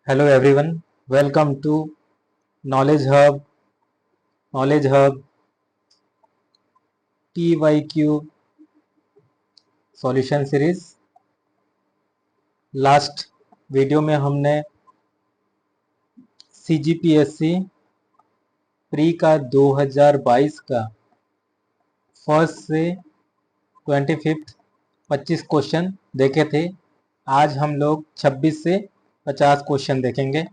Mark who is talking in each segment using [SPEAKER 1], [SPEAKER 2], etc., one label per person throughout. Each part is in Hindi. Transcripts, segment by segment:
[SPEAKER 1] Hello everyone, welcome to Knowledge Hub TYQ solution series. Last video में हमने CGPSC प्री का 2022 का फर्स्ट से 25 25 क्वेश्चन देखे थे। आज हम लोग 26 से 50 क्वेश्चन देखेंगे।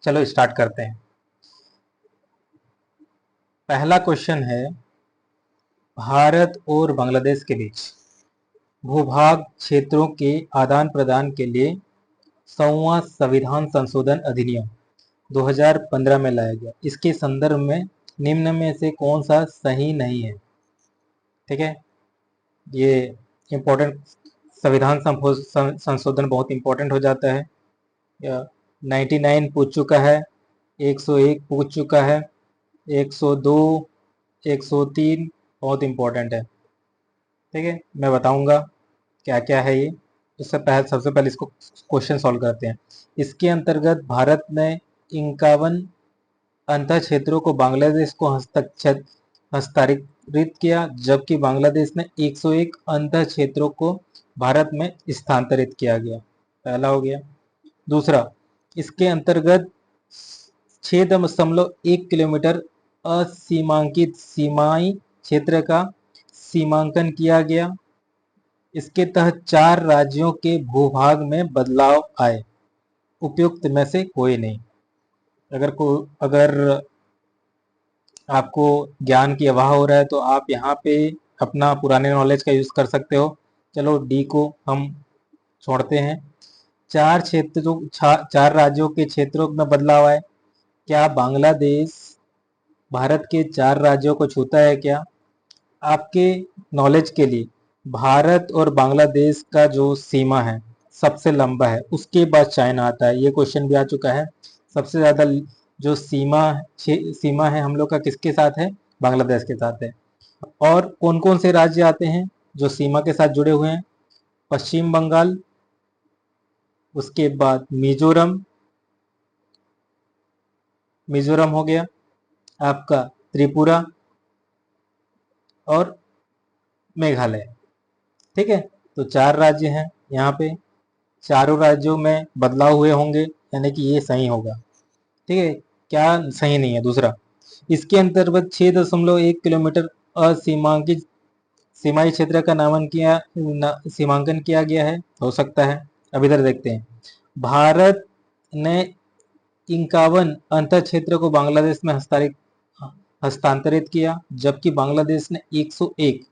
[SPEAKER 1] चलो स्टार्ट करते हैं। पहला क्वेश्चन है, भारत और बांग्लादेश के बीच भूभाग क्षेत्रों के आदान प्रदान के लिए 100वां संविधान संशोधन अधिनियम 2015 में लाया गया। इसके संदर्भ में निम्न में से कौन सा सही नहीं है? ठीक है, ये इम्पोर्टेंट संविधान संशोधन बहुत इम्पोर्टेंट हो जाता है। 99 पूछ चुका है, 101 पूछ चुका है, 102, 103 बहुत इम्पोर्टेंट है। ठीक है, मैं बताऊंगा क्या क्या है ये। सबसे पहले इसको क्वेश्चन सॉल्व करते हैं। इसके अंतर्गत भारत ने 51 अंतर क्षेत्रों को बांग्लादेश को हस्तांतरित किया, जबकि बांग्लादेश ने 101 अंतर क्षेत्रों को भारत में स्थानांतरित किया गया। पहला हो गया। दूसरा, इसके अंतर्गत 6.1 किलोमीटर असीमांकित सीमाई क्षेत्र का सीमांकन किया गया। इसके तहत 4 राज्यों के भूभाग में बदलाव आए। उपयुक्त में से कोई नहीं। अगर आपको ज्ञान की अभाव हो रहा है तो आप यहाँ पे अपना पुराने नॉलेज का यूज कर सकते हो। चलो डी को हम छोड़ते हैं। 4 राज्यों के क्षेत्रों में बदलाव आए। क्या बांग्लादेश भारत के 4 राज्यों को छूता है क्या? आपके नॉलेज के लिए, भारत और बांग्लादेश का जो सीमा है सबसे लंबा है, उसके बाद चाइना आता है। ये क्वेश्चन भी आ चुका है। सबसे ज्यादा जो सीमा है हम लोग का किसके साथ है? बांग्लादेश के साथ है। और कौन कौन से राज्य आते हैं जो सीमा के साथ जुड़े हुए हैं? पश्चिम बंगाल, उसके बाद मिजोरम हो गया, आपका त्रिपुरा और मेघालय। ठीक है, तो 4 राज्य हैं यहाँ पे। चारों राज्यों में बदलाव हुए होंगे, यानी कि ये सही होगा। ठीक है, क्या सही नहीं है? दूसरा, इसके अंतर्गत 6.1 किलोमीटर असीमांकित सीमाई क्षेत्र का सीमांकन किया गया है। हो सकता है। अब इधर देखते हैं। भारत ने 51 अंतर क्षेत्र को बांग्लादेश में हस्तांतरित किया, जबकि बांग्लादेश ने 101।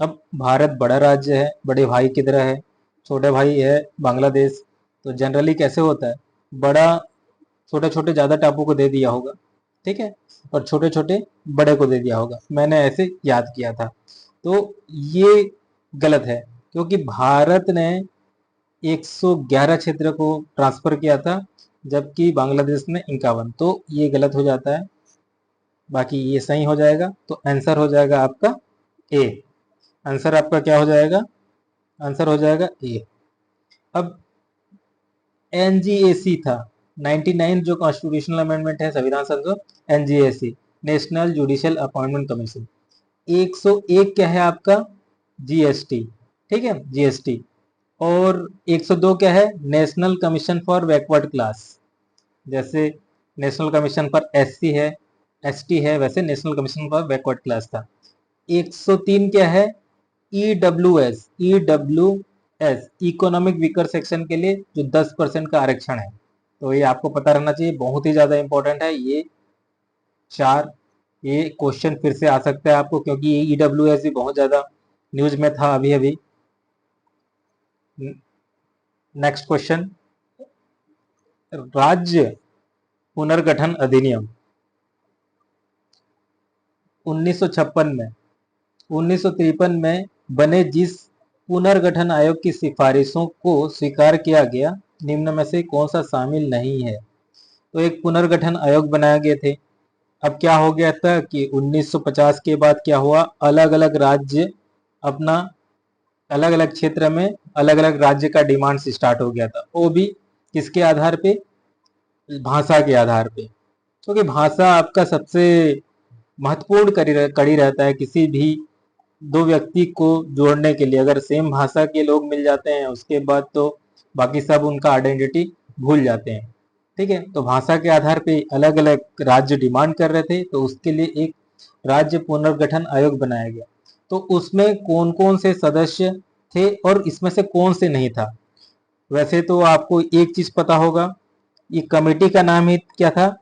[SPEAKER 1] अब भारत बड़ा राज्य है, बड़े भाई की तरह है, छोटे भाई है बांग्लादेश। तो जनरली कैसे होता है, बड़ा छोटे छोटे ज्यादा टापू को दे दिया होगा। ठीक है, और छोटे छोटे बड़े को दे दिया होगा। मैंने ऐसे याद किया था। तो ये गलत है, क्योंकि भारत ने 111 क्षेत्र को ट्रांसफर किया था, जबकि बांग्लादेश ने 51। तो ये गलत हो जाता है, बाकी ये सही हो जाएगा। तो आंसर हो जाएगा आपका ए। आंसर आपका क्या हो जाएगा? आंसर हो जाएगा ए। अब एनजीएसी था 99, जो कॉन्स्टिट्यूशनल अमेंडमेंट है, संविधान संशोधन। एनजीएसी, नेशनल जुडिशियल अपॉइंटमेंट कमीशन। 101 क्या है आपका? जीएसटी। ठीक है, जीएसटी। और 102 क्या है? National commission for backward class. जैसे नेशनल कमीशन फॉर एससी है, एसटी है, वैसे national commission for backward class था। 103 क्या है? EWS. EWS economic weaker section के लिए जो 10% का आरक्षण है। तो ये आपको पता रहना चाहिए, बहुत ही ज्यादा इंपॉर्टेंट है ये 4। ये क्वेश्चन फिर से आ सकता है आपको, क्योंकि ये ईडब्ल्यूएस भी बहुत ज्यादा न्यूज में था अभी अभी। नेक्स्ट क्वेश्चन, राज्य पुनर्गठन अधिनियम 1956 में 1953 में बने जिस पुनर्गठन आयोग की सिफारिशों को स्वीकार किया गया, निम्न में से कौन सा शामिल नहीं है? तो एक पुनर्गठन आयोग बनाए गए थे। अब क्या हो गया था कि 1950 के बाद क्या हुआ, अलग अलग राज्य अपना अलग अलग क्षेत्र में अलग अलग राज्य का डिमांड स्टार्ट हो गया था। वो भी किसके आधार पे? भाषा के आधार पे, क्योंकि भाषा आपका सबसे महत्वपूर्ण कड़ी रहता है किसी भी दो व्यक्ति को जोड़ने के लिए। अगर सेम भाषा के लोग मिल जाते हैं उसके बाद तो बाकी सब उनका आइडेंटिटी भूल जाते हैं। ठीक है, तो भाषा के आधार पे अलग अलग राज्य डिमांड कर रहे थे, तो उसके लिए एक राज्य पुनर्गठन आयोग बनाया गया। तो उसमें कौन कौन से सदस्य थे और इसमें से कौन से नहीं था? वैसे तो आपको एक चीज पता होगा, ये कमेटी का नाम ही क्या था?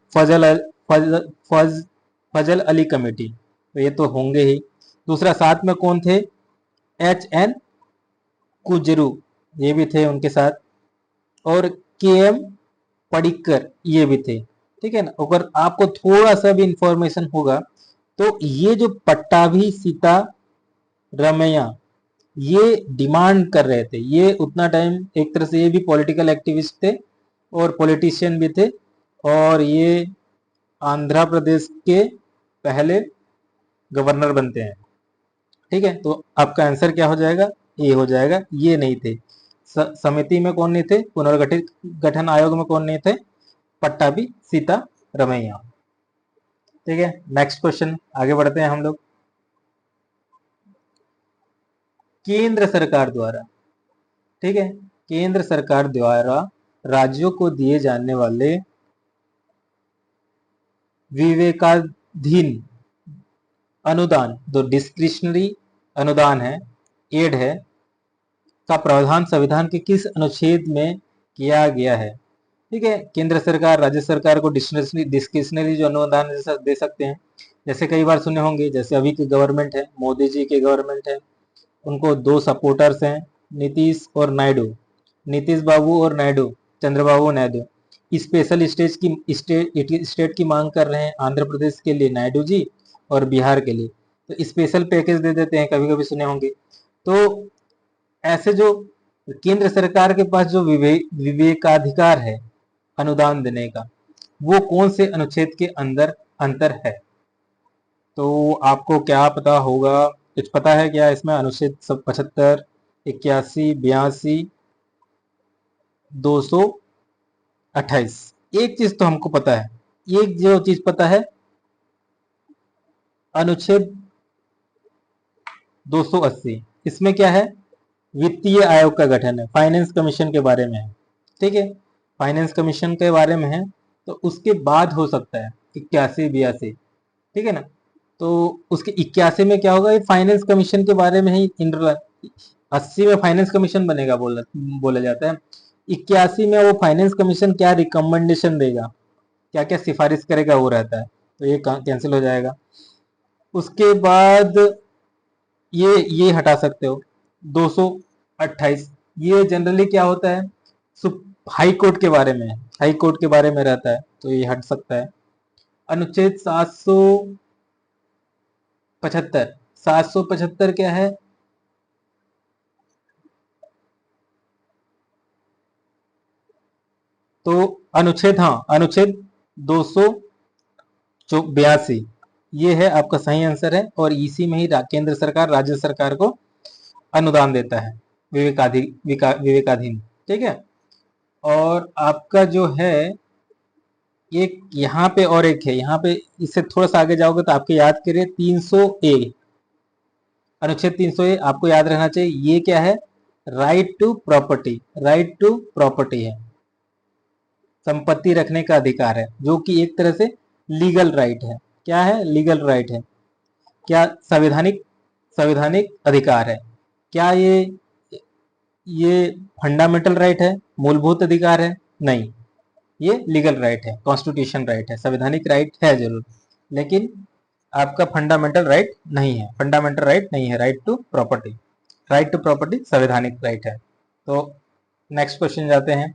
[SPEAKER 1] फजल अली कमेटी, तो ये तो होंगे ही। दूसरा, साथ में कौन थे? H.N. कुजरू, ये भी थे उनके साथ, और K.M. पडिक्कर, ये भी थे। ठीक है ना। अगर आपको थोड़ा सा भी इंफॉर्मेशन होगा तो ये जो पट्टाभी सीता रमैया ये डिमांड कर रहे थे, ये उतना टाइम एक तरह से ये भी पॉलिटिकल एक्टिविस्ट थे और पॉलिटिशियन भी थे, और ये आंध्र प्रदेश के पहले गवर्नर बनते हैं। ठीक है, तो आपका आंसर क्या हो जाएगा? ए हो जाएगा, ये नहीं थे। समिति में कौन नहीं थे? पुनर्गठित गठन आयोग में कौन नहीं थे? पट्टाभी सीता रमैया। ठीक है, नेक्स्ट क्वेश्चन आगे बढ़ते हैं हम लोग। केंद्र सरकार द्वारा, ठीक है, केंद्र सरकार द्वारा राज्यों को दिए जाने वाले विवेकाधीन अनुदान, जो डिस्क्रिशनरी अनुदान है, एड है, का प्रावधान संविधान के किस अनुच्छेद में किया गया है? ठीक है, केंद्र सरकार राज्य सरकार को डिस्क्रिशनरी जो अनुदान दे सकते हैं। जैसे कई बार सुने होंगे, जैसे अभी की गवर्नमेंट है, मोदी जी की गवर्नमेंट है, उनको दो सपोर्टर्स हैं, नीतीश और नायडू, नीतीश बाबू और नायडू, चंद्रबाबू नायडू। स्पेशल स्टेट की मांग कर रहे हैं आंध्र प्रदेश के लिए नायडू जी और बिहार के लिए, तो स्पेशल पैकेज दे देते हैं, कभी कभी सुने होंगे। तो ऐसे जो केंद्र सरकार के पास जो विवेकाधिकार है अनुदान देने का, वो कौन से अनुच्छेद के अंदर अंतर है? तो आपको क्या पता होगा? कुछ पता है क्या इसमें? अनुच्छेद 75, 81, 82, 228। एक चीज तो हमको पता है, एक जो चीज पता है, अनुच्छेद 280, इसमें क्या है? वित्तीय आयोग का गठन है, फाइनेंस कमीशन के बारे में है। ठीक है, फाइनेंस कमीशन के बारे में है, तो उसके बाद हो सकता है 81, 82। ठीक है ना, तो उसके 81 में क्या होगा? ये फाइनेंस कमीशन के बारे में ही। इंटर 80 में फाइनेंस कमीशन बनेगा बोला जाता है। 81 में वो फाइनेंस कमीशन क्या रिकमेंडेशन देगा, क्या क्या सिफारिश करेगा, वो रहता है, तो ये कैंसिल हो जाएगा। उसके बाद ये हटा सकते हो। 228, ये जनरली क्या होता है? हाई कोर्ट के बारे में, हाई कोर्ट के बारे में रहता है, तो ये हट सकता है। अनुच्छेद 775, 775 क्या है? तो अनुच्छेद, हाँ, अनुच्छेद 282, ये है आपका सही आंसर है, और इसी में ही केंद्र सरकार राज्य सरकार को अनुदान देता है, विवेकाधीन। ठीक है, और आपका जो है एक यहाँ पे और एक है, यहाँ पे इससे थोड़ा सा आगे जाओगे तो आपके याद करिए 300 ए, अनुच्छेद 300 ए आपको याद रहना चाहिए। ये क्या है? Right to property, right to property है, संपत्ति रखने का अधिकार है, जो कि एक तरह से लीगल राइट है। क्या है? लीगल राइट है। क्या संवैधानिक संवैधानिक अधिकार है? क्या ये फंडामेंटल राइट है, मूलभूत अधिकार है? नहीं, ये लीगल राइट है, कॉन्स्टिट्यूशन राइट है। संवैधानिक राइट है जरूर, लेकिन आपका फंडामेंटल राइट नहीं है, फंडामेंटल राइट नहीं है। Right to property, right to property संवैधानिक राइट है। तो नेक्स्ट क्वेश्चन जाते हैं।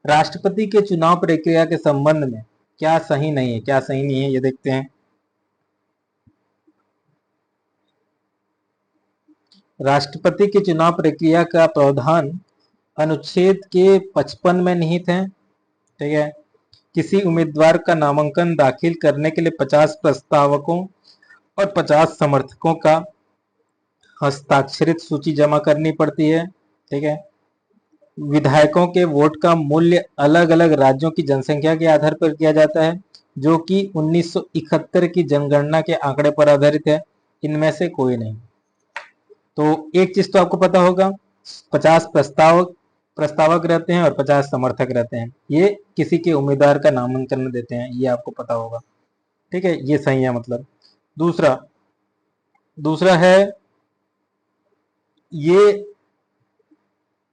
[SPEAKER 1] राष्ट्रपति के चुनाव प्रक्रिया के संबंध में क्या सही नहीं है, क्या सही नहीं है, ये देखते हैं। राष्ट्रपति के चुनाव प्रक्रिया का प्रावधान अनुच्छेद के 55 में निहित है। ठीक है, किसी उम्मीदवार का नामांकन दाखिल करने के लिए 50 प्रस्तावकों और 50 समर्थकों का हस्ताक्षरित सूची जमा करनी पड़ती है। ठीक है, विधायकों के वोट का मूल्य अलग अलग राज्यों की जनसंख्या के आधार पर किया जाता है, जो कि 1971 की जनगणना के आंकड़े पर आधारित है। इनमें से कोई नहीं। तो एक चीज तो आपको पता होगा, 50 प्रस्तावक रहते हैं और 50 समर्थक रहते हैं। ये किसी के उम्मीदवार का नामांकन देते हैं, ये आपको पता होगा। ठीक है, ये सही है। मतलब दूसरा दूसरा है ये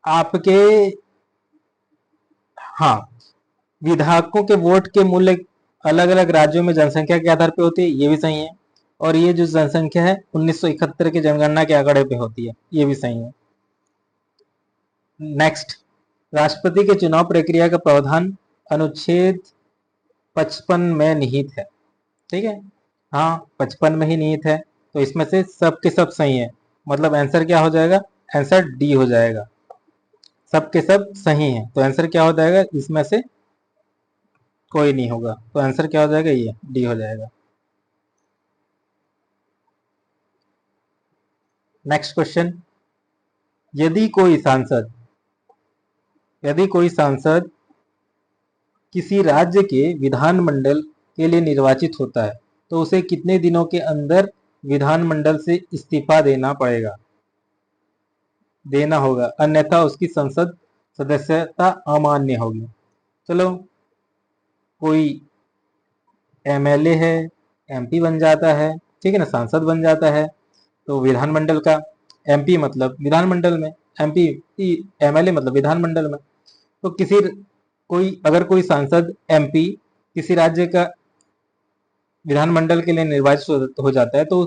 [SPEAKER 1] आपके, हाँ, विधायकों के वोट के मूल्य अलग अलग राज्यों में जनसंख्या के आधार पर होती है, ये भी सही है। और ये जो जनसंख्या है 1971 की जनगणना के आंकड़े पे होती है, ये भी सही है। नेक्स्ट, राष्ट्रपति के चुनाव प्रक्रिया का प्रावधान अनुच्छेद 55 में निहित है। ठीक है, हाँ, 55 में ही निहित है। तो इसमें से सब के सब सही है। मतलब आंसर क्या हो जाएगा? आंसर डी हो जाएगा। सब के सब सही है, तो आंसर क्या हो जाएगा? इसमें से कोई नहीं होगा, तो आंसर क्या हो जाएगा? ये डी हो जाएगा। नेक्स्ट क्वेश्चन, यदि कोई सांसद किसी राज्य के विधानमंडल के लिए निर्वाचित होता है, तो उसे कितने दिनों के अंदर विधानमंडल से इस्तीफा देना होगा, अन्यथा उसकी संसद सदस्यता अमान्य होगी। चलो, कोई एमएलए है, एमपी बन जाता है, ठीक है ना, सांसद बन जाता है, तो विधानमंडल का, एमपी मतलब विधानमंडल में, एमपी एमएलए मतलब विधानमंडल में। तो अगर कोई सांसद एमपी किसी राज्य का विधानमंडल के लिए निर्वाचित हो जाता है, तो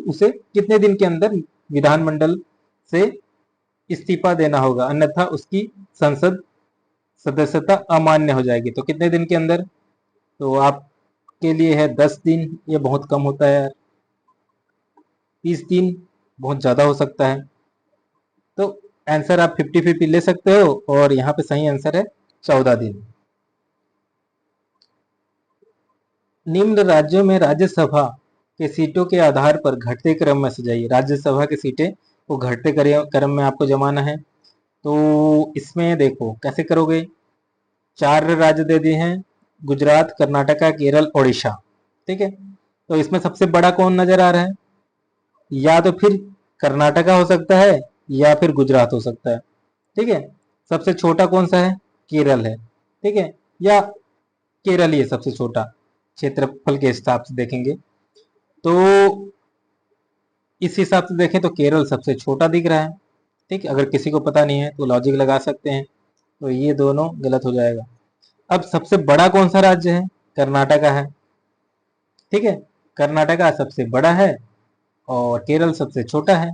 [SPEAKER 1] उसे कितने दिन के अंदर विधानमंडल से इस्तीफा देना होगा, अन्यथा उसकी संसद सदस्यता अमान्य हो जाएगी। तो कितने दिन के अंदर? तो आपके लिए है 10 दिन, ये बहुत कम होता है यार। 30 दिन बहुत ज्यादा हो सकता है। तो आंसर आप 50-50 ले सकते हो, और यहाँ पे सही आंसर है 14 दिन। निम्न राज्यों में राज्यसभा के सीटों के आधार पर घटते क्रम में सजाइए। राज्यसभा की सीटें को घटते क्रम में आपको जमाना है। तो इसमें देखो कैसे करोगे। 4 राज्य दे दिए हैं, गुजरात, कर्नाटका, केरल, ओडिशा। ठीक है, तो इसमें सबसे बड़ा कौन नजर आ रहा है? या तो फिर कर्नाटका हो सकता है, या फिर गुजरात हो सकता है। ठीक है, सबसे छोटा कौन सा है? केरल है। ठीक है, या केरल ही है सबसे छोटा, क्षेत्रफल के हिसाब से देखेंगे तो। इस हिसाब से देखें तो केरल सबसे छोटा दिख रहा है। ठीक है, अगर किसी को पता नहीं है तो लॉजिक लगा सकते हैं, तो ये दोनों गलत हो जाएगा। अब सबसे बड़ा कौन सा राज्य है? कर्नाटका है। ठीक है, कर्नाटका सबसे बड़ा है और केरल सबसे छोटा है।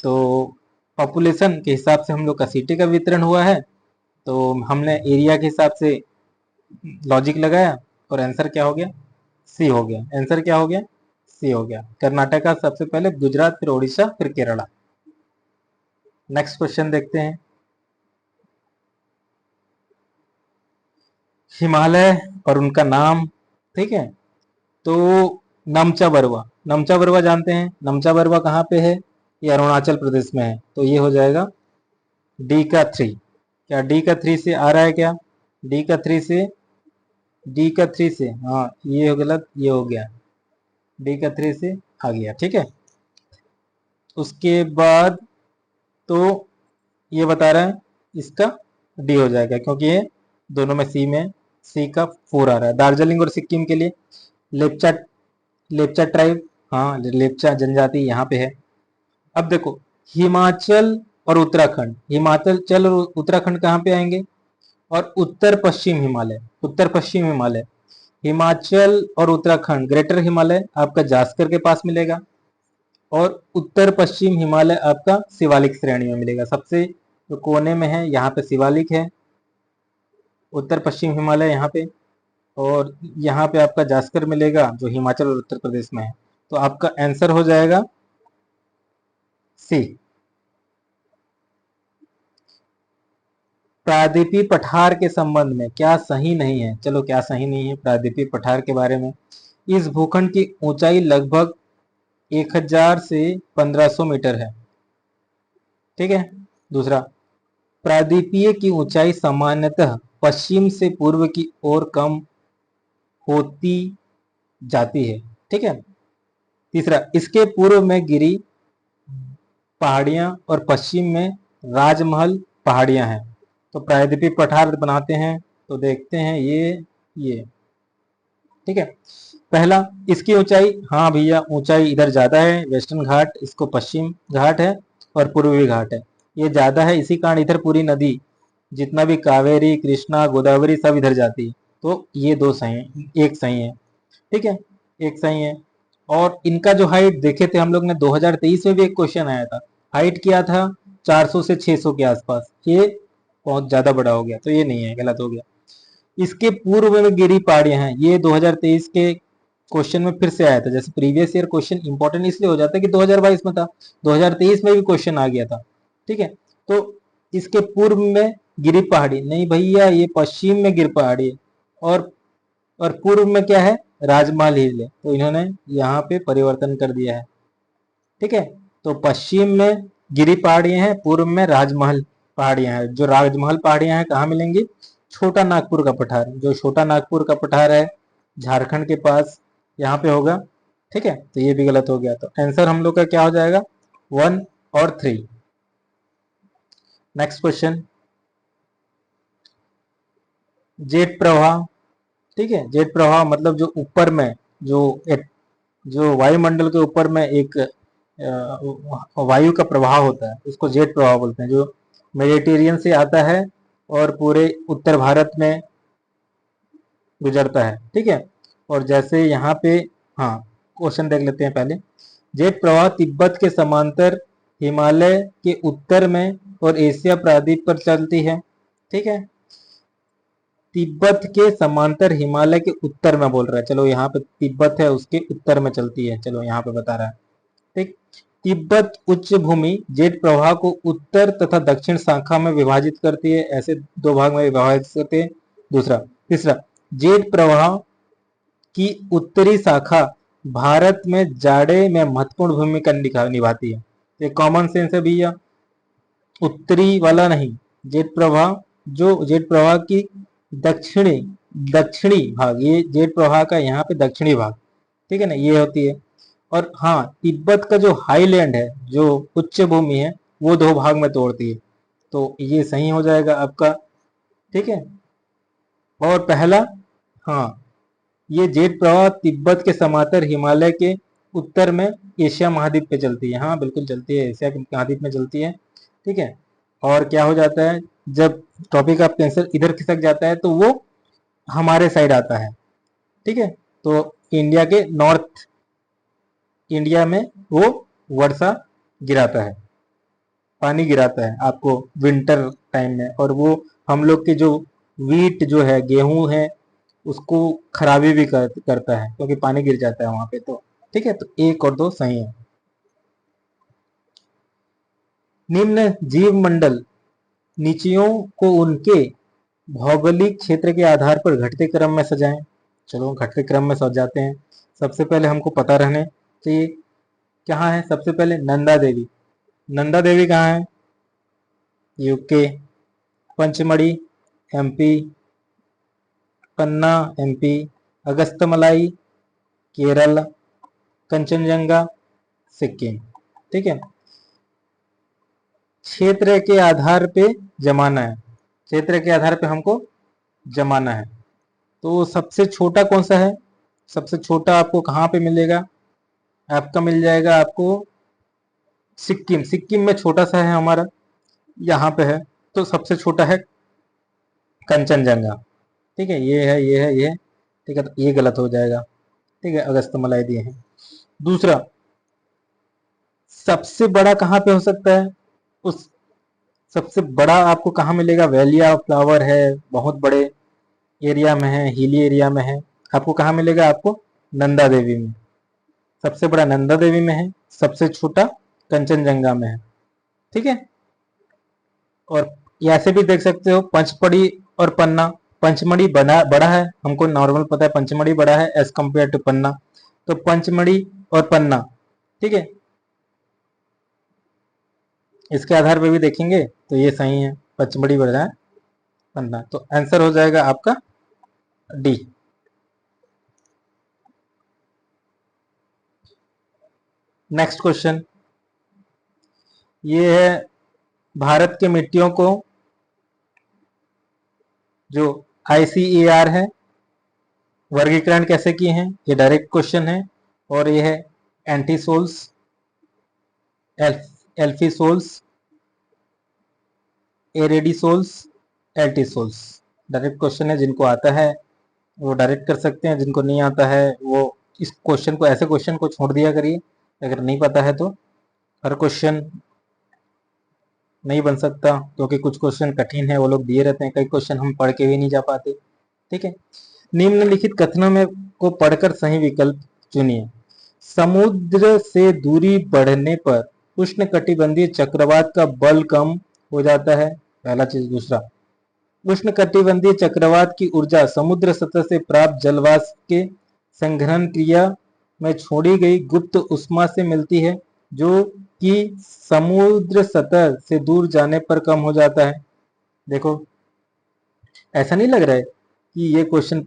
[SPEAKER 1] तो पॉपुलेशन के हिसाब से हम लोग का सीटें का वितरण हुआ है, तो हमने एरिया के हिसाब से लॉजिक लगाया, और आंसर क्या हो गया? सी हो गया। आंसर क्या हो गया? सी हो गया। कर्नाटका सबसे पहले, गुजरात, फिर ओडिशा, फिर केरला। नेक्स्ट क्वेश्चन देखते हैं। हिमालय और उनका नाम। ठीक है, तो नमचा बरवा, नमचा बरवा जानते हैं? नमचा बरवा कहाँ पे है? ये अरुणाचल प्रदेश में है। तो ये हो जाएगा डी का 3। क्या डी का 3 से आ रहा है क्या? डी का 3 से, हाँ, ये हो गलत, ये हो गया। डी का 3 से आ गया। ठीक है, उसके बाद तो ये बता रहा है इसका डी हो जाएगा, क्योंकि ये दोनों में सी में, सी का 4 आ रहा है। दार्जिलिंग और सिक्किम के लिए लेपचा लेपचा ट्राइब, हाँ, लेपचा जनजाति यहाँ पे है। अब देखो, हिमाचल और उत्तराखंड, हिमाचल और उत्तराखंड कहाँ पे आएंगे? और उत्तर पश्चिम हिमालय, हिमाचल और उत्तराखंड, ग्रेटर हिमालय आपका जास्कर के पास मिलेगा, और उत्तर पश्चिम हिमालय आपका शिवालिक श्रेणी में मिलेगा। सबसे जो कोने में है यहाँ पे शिवालिक है, उत्तर पश्चिम हिमालय यहाँ पे, और यहाँ पे आपका जास्कर मिलेगा जो हिमाचल और उत्तर प्रदेश में है। तो आपका आंसर हो जाएगा सी। प्रायद्वीपीय पठार के संबंध में क्या सही नहीं है? चलो, क्या सही नहीं है प्रायद्वीपीय पठार के बारे में? इस भूखंड की ऊंचाई लगभग 1000 से 1500 मीटर है। ठीक है, दूसरा, प्रायद्वीपीय की ऊंचाई सामान्यतः पश्चिम से पूर्व की ओर कम होती जाती है। ठीक है। तीसरा, इसके पूर्व में गिरी पहाड़ियां और पश्चिम में राजमहल पहाड़ियां हैं। तो प्रायद्वीपीय पठार बनाते हैं तो देखते हैं ये। ठीक है। पहला, इसकी ऊंचाई, हाँ भैया ऊंचाई इधर ज्यादा है, वेस्टर्न घाट इसको पश्चिम घाट है और पूर्वी घाट है, ये ज्यादा है, इसी कारण इधर पूरी नदी जितना भी कावेरी कृष्णा गोदावरी सब इधर जाती है। तो ये दो सही है, एक सही है। ठीक है, एक सही है। और इनका जो हाइट देखे थे हम लोग ने 2023 में भी एक क्वेश्चन आया था, हाइट किया था 400 से 600 के आसपास, ये बहुत ज्यादा बड़ा हो गया, तो ये नहीं है, गलत हो गया। इसके पूर्व में गिरी पहाड़ियां हैं, ये 2023 के क्वेश्चन में फिर से आया था। जैसे प्रीवियस ईयर क्वेश्चन इंपॉर्टेंट इसलिए हो जाता है कि 2022 में था, 2023 में भी क्वेश्चन आ गया था। ठीक है, तो इसके पूर्व में गिरी पहाड़ी नहीं भैया, ये पश्चिम में गिर पहाड़ी है, और पूर्व में क्या है, राजमहल हिल है, तो इन्होंने यहाँ पे परिवर्तन कर दिया है। ठीक है, तो पश्चिम में गिरी पहाड़ियां हैं, पूर्व में राजमहल पहाड़ियां हैं। जो राजमहल पहाड़ियां हैं कहाँ मिलेंगी, छोटा नागपुर का पठार, जो छोटा नागपुर का पठार है झारखंड के पास, यहाँ पे होगा। ठीक है, तो ये भी गलत हो गया, तो आंसर हम लोग का क्या हो जाएगा, 1 और 3। नेक्स्ट क्वेश्चन, जेट प्रवाह। ठीक है, जेट प्रवाह मतलब जो ऊपर में जो जो वायुमंडल के ऊपर में एक वायु का प्रवाह होता है, उसको जेट प्रवाह बोलते हैं, जो मेडिटेरियन से आता है और पूरे उत्तर भारत में गुजरता है। ठीक है, और जैसे यहाँ पे, हाँ क्वेश्चन देख लेते हैं पहले। जेट प्रवाह तिब्बत के समांतर हिमालय के उत्तर में और एशिया प्रायद्वीप पर चलती है। ठीक है, तिब्बत के समांतर हिमालय के उत्तर में बोल रहा है, चलो यहाँ पे तिब्बत है उसके उत्तर में चलती है, चलो यहाँ पे बता रहा है। ठीक, तिब्बत उच्च भूमि जेट प्रवाह को उत्तर तथा दक्षिण शाखा में विभाजित करती है, ऐसे दो भाग में विभाजित करते हैं। दूसरा, तीसरा, जेट प्रवाह की उत्तरी शाखा भारत में जाड़े में महत्वपूर्ण भूमिका निभाती है। ये कॉमन सेंस है भैया, उत्तरी वाला नहीं, जेट प्रवाह, जो जेट प्रवाह की दक्षिणी दक्षिणी भाग, ये जेट प्रवाह का यहाँ पे दक्षिणी भाग, ठीक है ना, ये होती है। और हाँ, तिब्बत का जो हाईलैंड है, जो उच्च भूमि है, वो दो भाग में तोड़ती है, तो ये सही हो जाएगा आपका। ठीक है, और पहला, हाँ, ये जेट प्रवाह तिब्बत के समांतर हिमालय के उत्तर में एशिया महाद्वीप पे चलती है, हाँ बिल्कुल चलती है, एशिया के महाद्वीप में चलती है। ठीक है, और क्या हो जाता है, जब टॉपिक ऑफ कैंसर इधर खिसक जाता है तो वो हमारे साइड आता है। ठीक है, तो इंडिया के नॉर्थ इंडिया में वो वर्षा गिराता है, पानी गिराता है आपको विंटर टाइम में, और वो हम लोग के जो वीट जो है, गेहूं है, उसको खराबी भी करता है, क्योंकि पानी गिर जाता है वहां पे। तो ठीक है, तो एक और दो सही है। निम्न जीव मंडल नीचियों को उनके भौगोलिक क्षेत्र के आधार पर घटते क्रम में सजाएं। चलो घटते क्रम में सजाते हैं। सबसे पहले हमको पता रहने चाहिए कहाँ है, सबसे पहले नंदा देवी। नंदा देवी कहाँ है, यूके। पंचमढ़ी एमपी, पन्ना एमपी, अगस्तमलाई केरल, कंचनजंगा सिक्किम। ठीक है, क्षेत्र के आधार पे जमाना है, क्षेत्र के आधार पे हमको जमाना है। तो सबसे छोटा कौन सा है, सबसे छोटा आपको कहाँ पे मिलेगा, आपका मिल जाएगा आपको सिक्किम। सिक्किम में छोटा सा है हमारा, यहाँ पे है, तो सबसे छोटा है कंचनजंगा। ठीक है, ये है, ये है, ये है। ठीक है, तो ये गलत हो जाएगा। ठीक है, अगस्त मलाई दिए हैं। दूसरा, सबसे बड़ा कहाँ पे हो सकता है, उस सबसे बड़ा आपको कहाँ मिलेगा, वैली ऑफ फ्लावर है, बहुत बड़े एरिया में है, हिली एरिया में है, आपको कहाँ मिलेगा, आपको नंदा देवी में। सबसे बड़ा नंदा देवी में है, सबसे छोटा कंचनजंगा में है। ठीक है, और ऐसे भी देख सकते हो पंचमढ़ी और पन्ना। पंचमढ़ी बड़ा है, हमको नॉर्मल पता है पंचमढ़ी बड़ा है एज कम्पेयर टू पन्ना, तो पंचमढ़ी और पन्ना। ठीक है, इसके आधार पे भी देखेंगे तो ये सही है, पचमढ़ी बढ़ पन्ना। तो आंसर हो जाएगा आपका डी। नेक्स्ट क्वेश्चन ये है, भारत के मिट्टियों को जो ICAR है वर्गीकरण कैसे किए हैं, ये डायरेक्ट क्वेश्चन है। और ये है एंटीसोल्स, एल्फीसोल्स, एरेडिसोल्स, एल्टीसोल्स। डायरेक्ट क्वेश्चन है, जिनको आता है वो डायरेक्ट कर सकते हैं, जिनको नहीं आता है वो इस क्वेश्चन को, ऐसे क्वेश्चन को छोड़ दिया करिए। अगर नहीं पता है तो हर क्वेश्चन नहीं बन सकता, क्योंकि कुछ क्वेश्चन कठिन है, वो लोग दिए रहते हैं, कई क्वेश्चन हम पढ़ के भी नहीं जा पाते। ठीक है, निम्नलिखित कथनों में को पढ़कर सही विकल्प चुनिए। समुद्र से दूरी बढ़ने पर उष्णकटिबंधीय चक्रवात का बल कम हो जाता है, पहला चीज। दूसरा, उष्णकटिबंधीय चक्रवात की ऊर्जा समुद्र सतह से प्राप्त जलवाष्प के संघनन क्रिया में छोड़ी गई गुप्त उष्मा से मिलती है, जो कि समुद्र सतह से दूर जाने पर कम हो जाता है। देखो, ऐसा नहीं लग रहा है कि ये क्वेश्चन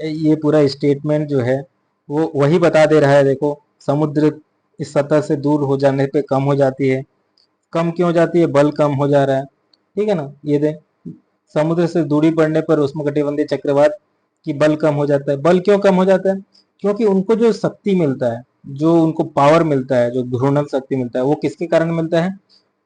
[SPEAKER 1] ये पूरा स्टेटमेंट जो है वो वही बता दे रहा है। देखो, समुद्र इस सतह से दूर हो जाने पे कम हो जाती है। कम क्यों हो जाती है? बल कम हो जा रहा है। ठीक है ना, ये दे, समुद्र से दूरी बढ़ने पर उष्णकटिबंधीय चक्रवात की बल कम हो जाता है। बल क्यों कम हो जाता है? क्योंकि उनको जो शक्ति मिलता है, जो उनको पावर मिलता है, जो घूर्णन शक्ति मिलता है, वो किसके कारण मिलता है?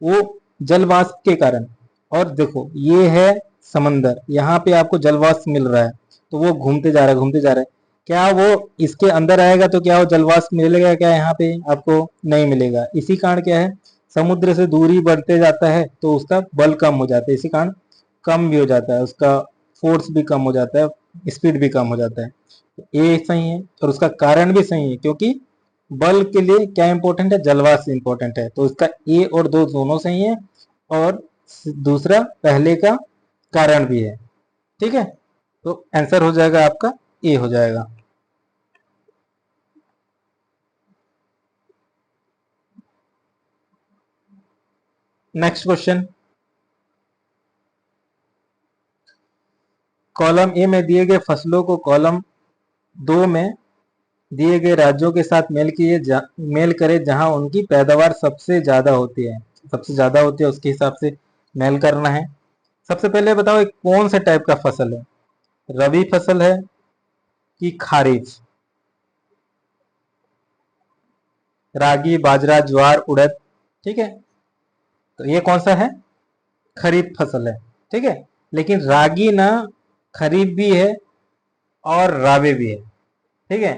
[SPEAKER 1] वो जलवाष्प के कारण। और देखो, ये है समंदर, यहाँ पे आपको जलवाष्प मिल रहा है, तो वो घूमते जा रहा है, घूमते जा रहा है। क्या वो इसके अंदर आएगा तो क्या वो जलवाष्प मिलेगा? क्या यहाँ पे आपको नहीं मिलेगा। इसी कारण क्या है, समुद्र से दूरी बढ़ते जाता है तो उसका बल कम हो जाता है, इसी कारण कम भी हो जाता है, उसका फोर्स भी कम हो जाता है, स्पीड भी कम हो जाता है। ए सही है, और उसका कारण भी सही है, क्योंकि बल के लिए क्या इंपॉर्टेंट है? जलवाष्प इंपॉर्टेंट है। तो इसका ए और दो दोनों सही है, और दूसरा पहले का कारण भी है। ठीक है, तो आंसर हो जाएगा आपका ए हो जाएगा। नेक्स्ट क्वेश्चन, कॉलम ए में दिए गए फसलों को कॉलम 2 में दिए गए राज्यों के साथ मेल करें जहां उनकी पैदावार सबसे ज्यादा होती है। सबसे ज्यादा होती है उसके हिसाब से मेल करना है। सबसे पहले बताओ, एक कौन से टाइप का फसल है? रबी फसल है कि खरीफ? रागी, बाजरा, ज्वार, उड़द। ठीक है, तो ये कौन सा है? खरीफ फसल है। ठीक है, लेकिन रागी ना खरीफ भी है और राबी भी है। ठीक है,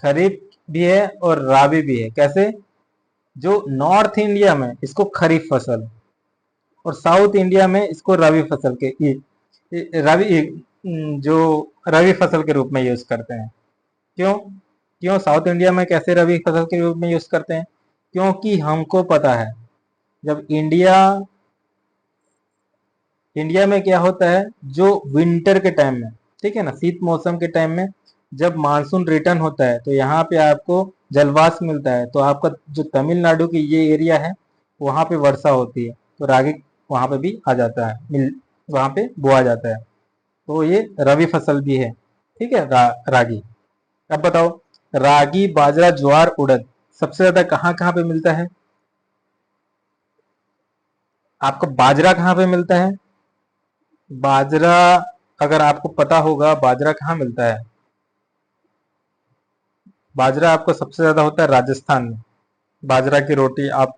[SPEAKER 1] खरीफ भी है और राबी भी है। कैसे? जो नॉर्थ इंडिया में इसको खरीफ फसल, और साउथ इंडिया में इसको रबी फसल के रबी जो रबी फसल के रूप में यूज करते हैं। क्यों? क्यों साउथ इंडिया में कैसे रबी फसल के रूप में यूज करते हैं? क्योंकि हमको पता है, जब इंडिया में क्या होता है, जो विंटर के टाइम में, ठीक है ना, शीत मौसम के टाइम में जब मानसून रिटर्न होता है तो यहाँ पे आपको जलवाष्प मिलता है, तो आपका जो तमिलनाडु की ये एरिया है वहाँ पे वर्षा होती है, तो रागी वहाँ पे भी आ जाता है, वहाँ पे बोआ जाता है। तो ये रबी फसल भी है। ठीक है, रागी। अब बताओ, रागी, बाजरा, ज्वार, उड़द सबसे ज्यादा कहाँ कहाँ पे मिलता है? आपको बाजरा कहाँ पे मिलता है? बाजरा, अगर आपको पता होगा बाजरा कहाँ मिलता है, बाजरा आपको सबसे ज्यादा होता है राजस्थान में। बाजरा की रोटी आप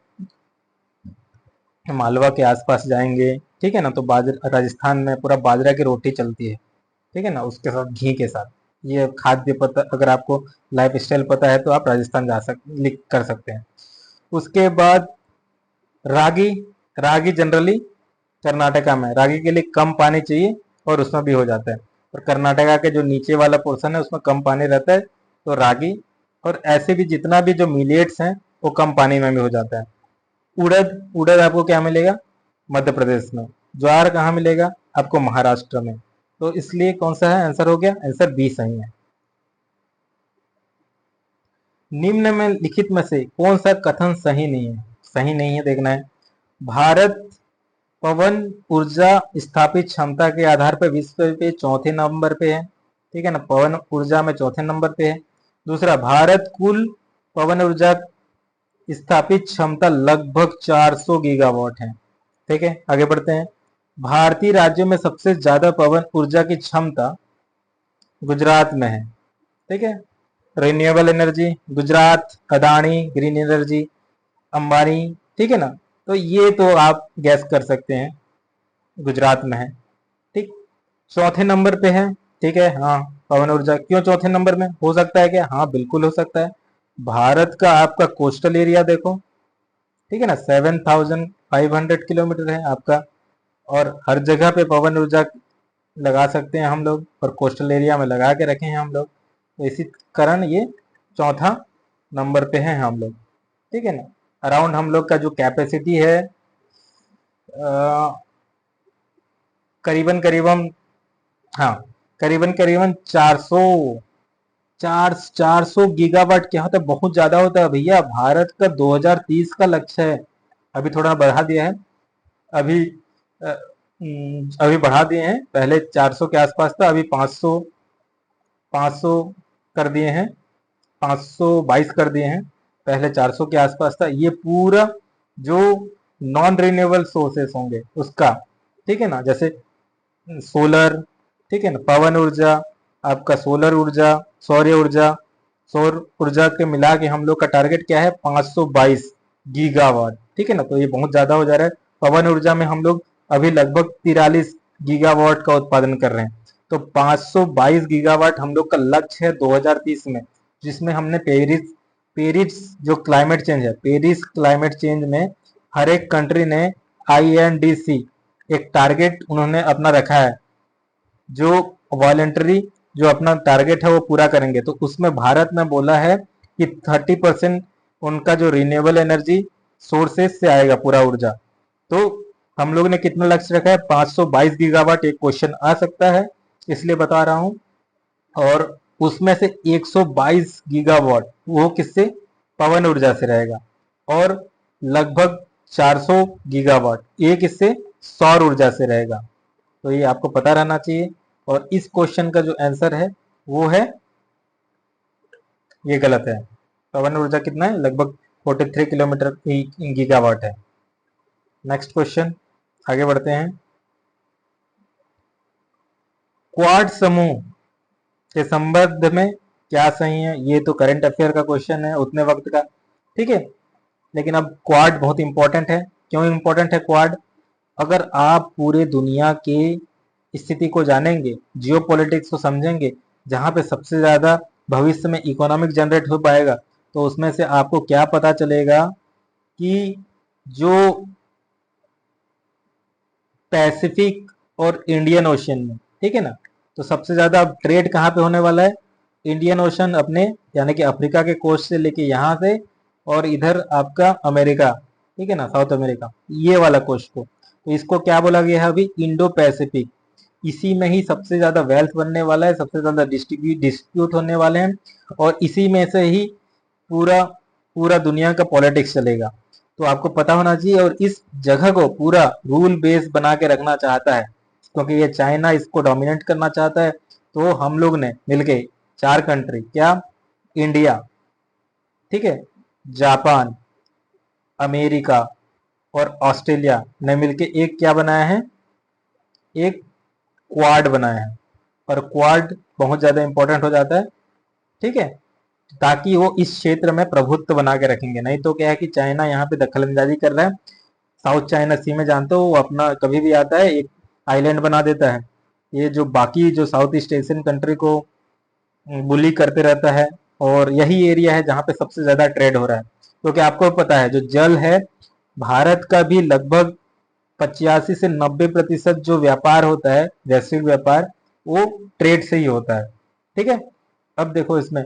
[SPEAKER 1] मालवा के आसपास जाएंगे, ठीक है ना, तो बाजरा राजस्थान में पूरा बाजरा की रोटी चलती है। ठीक है ना, उसके साथ घी के साथ। ये खाद्य पता, अगर आपको लाइफ स्टाइल पता है तो आप राजस्थान जा लिख कर सकते हैं। उसके बाद रागी, रागी जनरली कर्नाटका में, रागी के लिए कम पानी चाहिए और उसमें भी हो जाता है। और कर्नाटका के जो नीचे वाला पोर्शन है उसमें कम पानी रहता है, तो रागी। और ऐसे भी जितना भी जो मिलेट्स हैं वो कम पानी में भी हो जाता है। उड़द, उड़द आपको क्या मिलेगा? मध्य प्रदेश में। ज्वार कहाँ मिलेगा? आपको महाराष्ट्र में। तो इसलिए कौन सा है आंसर? हो गया आंसर बी सही है। निम्न में लिखित में से कौन सा कथन सही नहीं है? सही नहीं है देखना है। भारत पवन ऊर्जा स्थापित क्षमता के आधार पर विश्व पे चौथे नंबर पे है, ठीक है ना, पवन ऊर्जा में चौथे नंबर पे है। दूसरा, भारत कुल पवन ऊर्जा स्थापित क्षमता लगभग 400 गीगावाट है, ठीक है। आगे बढ़ते हैं। भारतीय राज्यों में सबसे ज्यादा पवन ऊर्जा की क्षमता गुजरात में है, ठीक है। Renewable energy Gujarat, Adani green energy, Ambani, ठीक है ना। तो ये तो आप गैस कर सकते हैं, गुजरात में है, ठीक। चौथे नंबर पे है, ठीक है। हाँ, पवन ऊर्जा क्यों चौथे नंबर में हो सकता है क्या? हाँ, बिल्कुल हो सकता है। भारत का आपका कोस्टल एरिया देखो, ठीक है ना, 7,500 किलोमीटर है आपका, और हर जगह पे पवन ऊर्जा लगा सकते हैं हम लोग, और कोस्टल एरिया में लगा के रखे हैं हम लोग, तो इसी कारण ये चौथा नंबर पे है हम लोग, ठीक है ना। अराउंड हम लोग का जो कैपेसिटी है करीबन करीबन, हाँ, करीबन करीबन 400 गीगावाट क्या होता है, बहुत ज्यादा होता है भैया। भारत का 2030 का लक्ष्य है, अभी थोड़ा बढ़ा दिया है, अभी अभी बढ़ा दिए हैं, पहले 400 के आसपास था, अभी 500 कर दिए हैं, 522 कर दिए हैं, पहले 400 के आसपास था। ये पूरा जो नॉन रिन्यूएबल सोर्सेस होंगे उसका, ठीक है ना, जैसे सोलर, ठीक है ना, पवन ऊर्जा, आपका सोलर ऊर्जा, सौर्य ऊर्जा, सौर ऊर्जा के मिला के हम लोग का टारगेट क्या है, 522 गीगावाट, ठीक है ना। तो ये बहुत ज्यादा हो जा रहा है। पवन ऊर्जा में हम लोग अभी लगभग 43 गीगावाट का उत्पादन कर रहे हैं, तो 522 गीगावाट हम लोग का लक्ष्य है 2030 में, जिसमें हमने पेरिस पेरिस जो क्लाइमेट चेंज है, पेरिस क्लाइमेट चेंज में हर एक कंट्री ने INDC एक टारगेट उन्होंने अपना रखा है, जो वॉलेंटरी जो अपना टारगेट है वो पूरा करेंगे। तो उसमें भारत ने बोला है कि 30% उनका जो रिन्यूएबल एनर्जी सोर्सेस से आएगा पूरा ऊर्जा। तो हम लोग ने कितना लक्ष्य रखा है, 522 गीगावाट। एक क्वेश्चन आ सकता है, इसलिए बता रहा हूं। और उसमें से 122 गीगावाट वो किससे, पवन ऊर्जा से रहेगा, और लगभग 400 गीगावाट ये किससे, सौर ऊर्जा से रहेगा। तो ये आपको पता रहना चाहिए। और इस क्वेश्चन का जो आंसर है वो है, ये गलत है। पवन ऊर्जा कितना है, लगभग 43 किलोमीटर गीगावाट है। नेक्स्ट क्वेश्चन, आगे बढ़ते हैं। क्वाड समूह के संबंध में क्या सही है? ये तो करंट अफेयर का क्वेश्चन है उतने वक्त का, ठीक है। लेकिन अब क्वाड बहुत इंपॉर्टेंट है। क्यों इंपॉर्टेंट है क्वाड? अगर आप पूरे दुनिया की स्थिति को जानेंगे, जियो पॉलिटिक्स को समझेंगे, जहां पे सबसे ज्यादा भविष्य में इकोनॉमिक जनरेट हो पाएगा, तो उसमें से आपको क्या पता चलेगा कि जो पैसिफिक और इंडियन ओशियन में, ठीक है ना, तो सबसे ज्यादा ट्रेड कहाँ पे होने वाला है, इंडियन ओशन अपने, यानी कि अफ्रीका के कोस्ट से लेके यहाँ से, और इधर आपका अमेरिका, ठीक है ना, साउथ अमेरिका, ये वाला कोस्ट को। तो इसको क्या बोला गया है अभी, इंडो पैसिफिक। इसी में ही सबसे ज्यादा वेल्थ बनने वाला है, सबसे ज्यादा डिस्ट्रीब्यूट होने वाले हैं, और इसी में से ही पूरा पूरा दुनिया का पॉलिटिक्स चलेगा। तो आपको पता होना चाहिए। और इस जगह को पूरा रूल बेस बना के रखना चाहता है, क्योंकि ये चाइना इसको डोमिनेट करना चाहता है। तो हम लोग ने मिलके 4 कंट्री, क्या, इंडिया, ठीक है, जापान, अमेरिका और ऑस्ट्रेलिया ने मिलके एक क्या बनाया है, एक क्वाड बनाया है। और क्वाड बहुत ज्यादा इंपॉर्टेंट हो जाता है, ठीक है, ताकि वो इस क्षेत्र में प्रभुत्व बना के रखेंगे। नहीं तो क्या है कि चाइना यहाँ पे दखल अंदाजी कर रहा है। साउथ चाइना सी में जानते हो, वो अपना कभी भी आता है एक आइलैंड बना देता है। ये जो बाकी जो साउथ ईस्ट एशियन कंट्री को बुली करते रहता है, और यही एरिया है जहाँ पे सबसे ज्यादा ट्रेड हो रहा है। क्योंकि आपको पता है जो जल है, भारत का भी लगभग 85 से 90% जो व्यापार होता है, वैश्विक व्यापार, वो ट्रेड से ही होता है, ठीक है। अब देखो इसमें,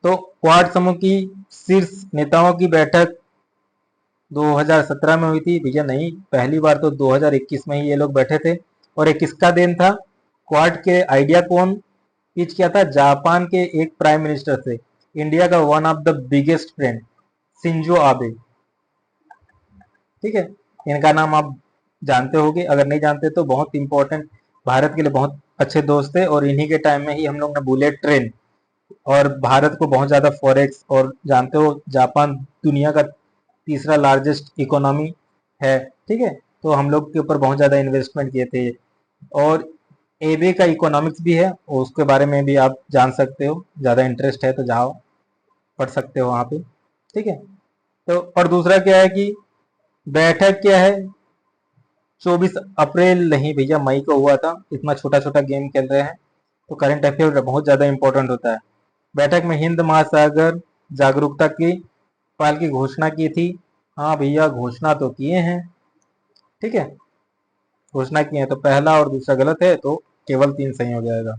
[SPEAKER 1] तो क्वाड समूह की शीर्ष नेताओं की बैठक 2017 में हुई थी भैया? नहीं, पहली बार तो 2021 में ही ये लोग बैठे थे। और ये किसका देन था? क्वाड के आइडिया कौन पिच किया था? जापान के एक प्राइम मिनिस्टर से, इंडिया का one of the biggest friend, Shinzo Abe, ठीक है। इनका नाम आप जानते होगे, अगर नहीं जानते तो बहुत इंपॉर्टेंट, भारत के लिए बहुत अच्छे दोस्त थे, और इन्हीं के टाइम में ही हम लोग ने बुलेट ट्रेन, और भारत को बहुत ज़्यादा फॉरेक्स, और जानते हो जापान दुनिया का तीसरा लार्जेस्ट इकोनॉमी है, ठीक है, तो हम लोग के ऊपर बहुत ज़्यादा इन्वेस्टमेंट किए थे। और एबी का इकोनॉमिक्स भी है, और उसके बारे में भी आप जान सकते हो, ज़्यादा इंटरेस्ट है तो जाओ पढ़ सकते हो वहाँ पे, ठीक है। तो और दूसरा क्या है कि बैठक क्या है, 24 अप्रैल नहीं भैया, मई को हुआ था, इतना छोटा छोटा गेम खेल रहे हैं, तो करंट अफेयर बहुत ज़्यादा इंपॉर्टेंट होता है। बैठक में हिंद महासागर जागरूकता की पहल की घोषणा की थी। हाँ भैया, घोषणा तो किए हैं, ठीक है, घोषणा किए हैं, तो पहला और दूसरा गलत है, तो केवल 3 सही हो जाएगा।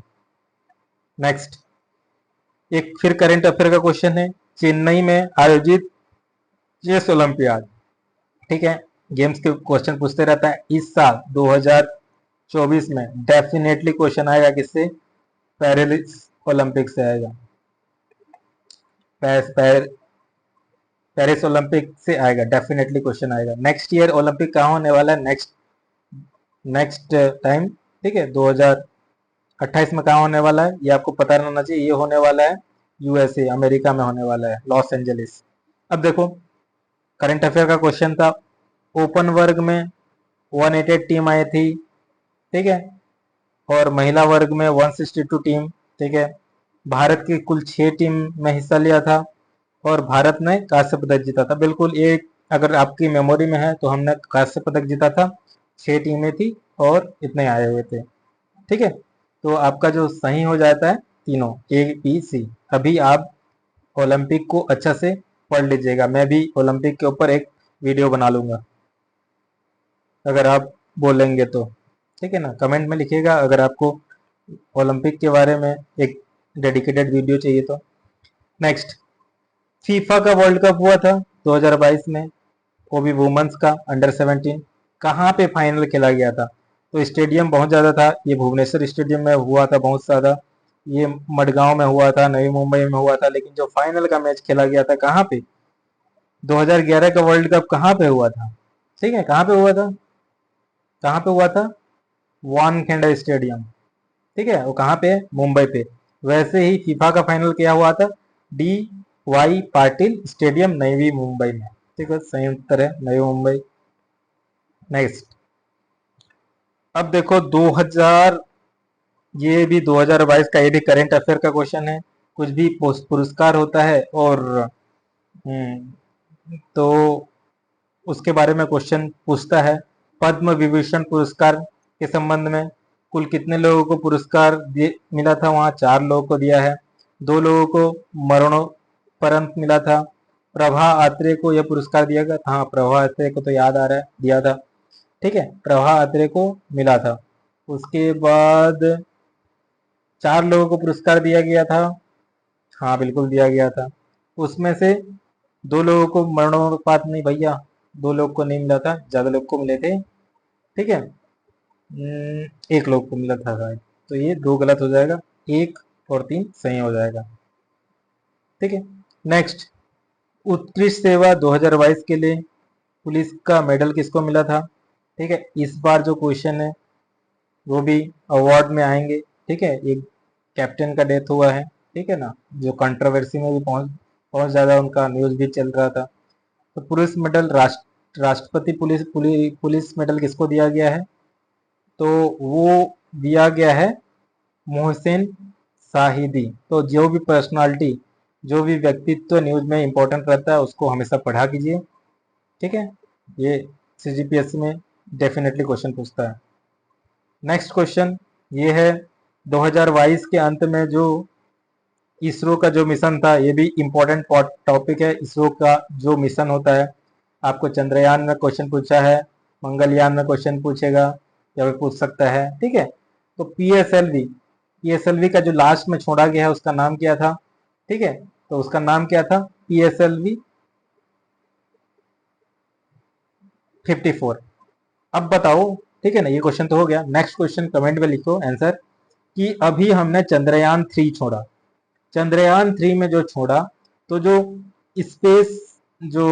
[SPEAKER 1] नेक्स्ट, एक फिर करंट अफेयर का क्वेश्चन है, चेन्नई में आयोजित चेस ओलंपियाड, ठीक है, गेम्स के क्वेश्चन पूछते रहता है। इस साल 2024 में डेफिनेटली क्वेश्चन आएगा किससे, पेरिस ओलंपिक से आएगा, पेरिस ओलंपिक से आएगा, डेफिनेटली क्वेश्चन आएगा। नेक्स्ट ईयर ओलंपिक कहाँ होने वाला है, नेक्स्ट नेक्स्ट टाइम, ठीक है, 2028 में कहाँ होने वाला है, ये आपको पता रहना चाहिए। ये होने वाला है यूएसए, अमेरिका में होने वाला है, लॉस एंजलिस। अब देखो, करंट अफेयर का क्वेश्चन था, ओपन वर्ग में 188 टीम आई थी, ठीक है, और महिला वर्ग में 162 टीम, ठीक है। भारत की कुल 6 टीम में हिस्सा लिया था, और भारत ने कांस्य पदक जीता था। बिल्कुल एक, अगर आपकी मेमोरी में है तो हमने कांस्य पदक जीता था, 6 टीमें थी और इतने आए हुए थे, ठीक है। तो आपका जो सही हो जाता है तीनों, ए बी सी। अभी आप ओलंपिक को अच्छा से पढ़ लीजिएगा, मैं भी ओलंपिक के ऊपर एक वीडियो बना लूंगा अगर आप बोलेंगे तो, ठीक है ना, कमेंट में लिखिएगा अगर आपको ओलंपिक के बारे में एक डेडिकेटेड वीडियो चाहिए तो। नेक्स्ट, फीफा का वर्ल्ड कप हुआ था 2022 में, वो भी वुमेन्स का अंडर 17, कहाँ पे फाइनल खेला गया था, तो स्टेडियम बहुत ज़्यादा था, ये भुवनेश्वर स्टेडियम में हुआ था बहुत ज़्यादा, ये मडगांव में हुआ था, नई मुंबई में हुआ था, लेकिन जो फाइनल का मैच खेला गया था कहाँ पे, 2011 का वर्ल्ड कप कहाँ पे हुआ था, ठीक है, कहाँ पे हुआ था, कहाँ पे हुआ था, वानखेड़े स्टेडियम, ठीक है, वो कहाँ पे है, मुंबई पे। वैसे ही फीफा का फाइनल क्या हुआ था, डी वाई पाटिल स्टेडियम, नई मुंबई में, ठीक है, सही उत्तर है नई मुंबई। नेक्स्ट, अब देखो 2000, ये भी 2022 का, ये भी करंट अफेयर का क्वेश्चन है। कुछ भी पुरस्कार होता है और तो उसके बारे में क्वेश्चन पूछता है। पद्म विभूषण पुरस्कार के संबंध में कुल कितने लोगों को पुरस्कार मिला था, वहाँ 4 लोगों को दिया है, 2 लोगों को मरणोपरांत मिला था। प्रभा अत्रे को यह पुरस्कार दिया गया था, हाँ प्रभा अत्रे को तो याद आ रहा है, दिया था, ठीक है, प्रभा अत्रे को मिला था। उसके बाद 4 लोगों को पुरस्कार दिया गया था, हाँ बिल्कुल दिया गया था। उसमें से 2 लोगों को मरणोपात नहीं भैया, 2 लोग को नहीं मिला था, ज्यादा लोग को मिले थे, ठीक है, 1 लोग को मिला था शायद, तो ये 2 गलत हो जाएगा, 1 और 3 सही हो जाएगा, ठीक है। नेक्स्ट, उत्कृष्ट सेवा 2022 के लिए पुलिस का मेडल किसको मिला था, ठीक है, इस बार जो क्वेश्चन है वो भी अवार्ड में आएंगे, ठीक है। एक कैप्टन का डेथ हुआ है, ठीक है ना, जो कंट्रोवर्सी में भी पहुंच बहुत ज़्यादा उनका न्यूज़ भी चल रहा था। तो पुलिस मेडल, राष्ट्रपति पुलिस मेडल किसको दिया गया है, तो वो दिया गया है मोहसिन शाहिदी। तो जो भी पर्सनालिटी, जो भी व्यक्तित्व न्यूज़ में इंपॉर्टेंट रहता है उसको हमेशा पढ़ा कीजिए, ठीक है, ये सीजीपीएससी में डेफिनेटली क्वेश्चन पूछता है। नेक्स्ट क्वेश्चन ये है, 2022 के अंत में जो इसरो का जो मिशन था, ये भी इम्पोर्टेंट टॉपिक है, इसरो का जो मिशन होता है, आपको चंद्रयान में क्वेश्चन पूछा है, मंगलयान में क्वेश्चन पूछेगा या फिर पूछ सकता है, ठीक है। तो पीएसएलवी का जो लास्ट में छोड़ा गया है उसका नाम क्या था, ठीक है, तो उसका नाम क्या था, पीएसएलवी 54। अब बताओ, ठीक है ना, ये क्वेश्चन तो हो गया। नेक्स्ट क्वेश्चन कमेंट में लिखो आंसर, कि अभी हमने चंद्रयान 3 छोड़ा, चंद्रयान 3 में जो छोड़ा, तो जो स्पेस जो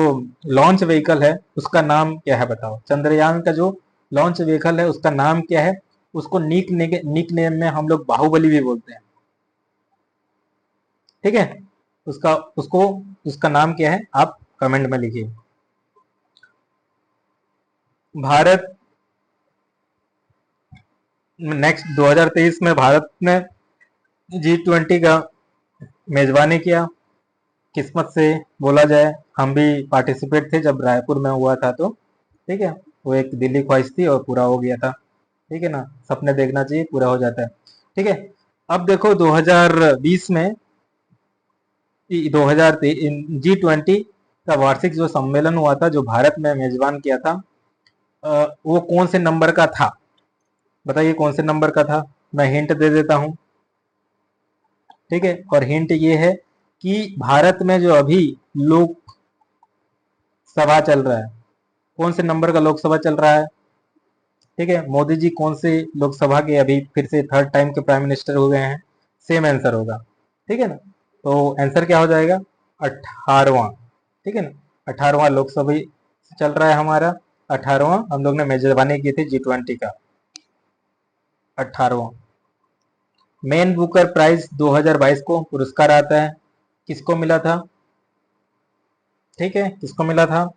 [SPEAKER 1] लॉन्च व्हीकल है उसका नाम क्या है बताओ, चंद्रयान का जो लॉन्च व्हीकल है उसका नाम क्या है, उसको निक नेम में हम लोग बाहुबली भी बोलते हैं। ठीक है, उसका उसको उसका नाम क्या है आप कमेंट में लिखिए। भारत नेक्स्ट 2023 में भारत ने G20 का मेजबानी किया, किस्मत से बोला जाए हम भी पार्टिसिपेट थे जब रायपुर में हुआ था। तो ठीक है, वो एक दिल्ली ख्वाहिश थी और पूरा हो गया था। ठीक है ना, सपने देखना चाहिए, पूरा हो जाता है। ठीक है, अब देखो 2020 में 2000 G20 का वार्षिक जो सम्मेलन हुआ था, जो भारत में मेजबान किया था, वो कौन से नंबर का था, बताइए कौन से नंबर का था। मैं हिंट दे देता हूं। ठीक है, और हिंट ये है कि भारत में जो अभी लोकसभा चल रहा है, कौन से नंबर का लोकसभा चल रहा है। ठीक है, मोदी जी कौन से लोकसभा के अभी फिर से थर्ड टाइम के प्राइम मिनिस्टर हो गए हैं, सेम आंसर होगा। ठीक है ना, तो आंसर क्या हो जाएगा, 18वां। ठीक है ना, 18वां लोकसभा चल रहा है हमारा, 18वां हम लोग ने मेजबानी की थी G20 का, 18वां। मेन बुकर प्राइज 2022 को पुरस्कार आता है, किसको मिला था, ठीक है किसको मिला था,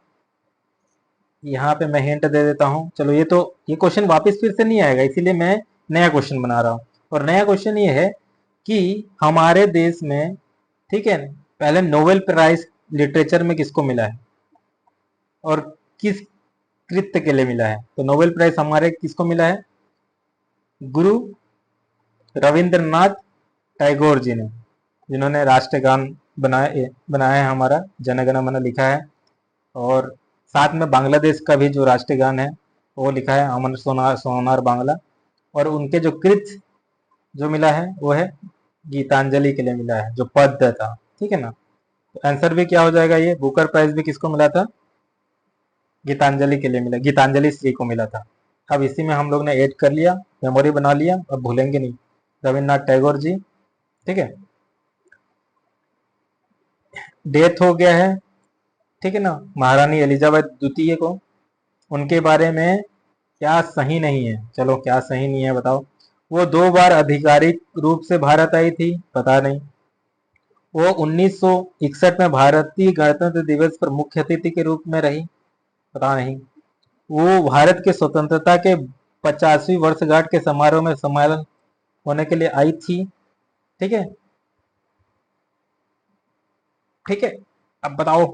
[SPEAKER 1] यहाँ पे मैं हिंट दे देता हूँ। चलो ये क्वेश्चन वापस फिर से नहीं आएगा, इसीलिए मैं नया क्वेश्चन बना रहा हूँ। और नया क्वेश्चन ये है कि हमारे देश में, ठीक है, पहले नोबेल प्राइज लिटरेचर में किसको मिला है और किस कृत्य के लिए मिला है। तो नोबेल प्राइज हमारे किसको मिला है, गुरु रविंद्रनाथ टैगोर जी ने, जिन्होंने राष्ट्रगान बनाया है हमारा, जनगण मन लिखा है। और साथ में बांग्लादेश का भी जो राष्ट्रगान है वो लिखा है, अमर सोनार बांग्ला। और उनके जो कृत जो मिला है वो है गीतांजलि के लिए मिला है, जो पद्य था। ठीक है ना, तो आंसर भी क्या हो जाएगा, ये बुकर प्राइज भी किसको मिला था, गीतांजलि के लिए मिला, गीतांजलि श्री को मिला था। अब इसी में हम लोग ने ऐड कर लिया, मेमोरी बना लिया, अब भूलेंगे नहीं, रविन्द्रनाथ टैगोर जी। ठीक है, डेथ हो गया है, ठीक है ना, महारानी एलिजाबेथ द्वितीय को। उनके बारे में क्या सही नहीं है, चलो क्या सही नहीं है बताओ। वो 2 बार आधिकारिक रूप से भारत आई थी, पता नहीं। वो 1961 में भारतीय गणतंत्र दिवस पर मुख्य अतिथि के रूप में रही, पता नहीं। वो भारत के स्वतंत्रता के 50वीं वर्षगांठ के समारोह में सम्मेलन होने के लिए आई थी। ठीक है, ठीक है, अब बताओ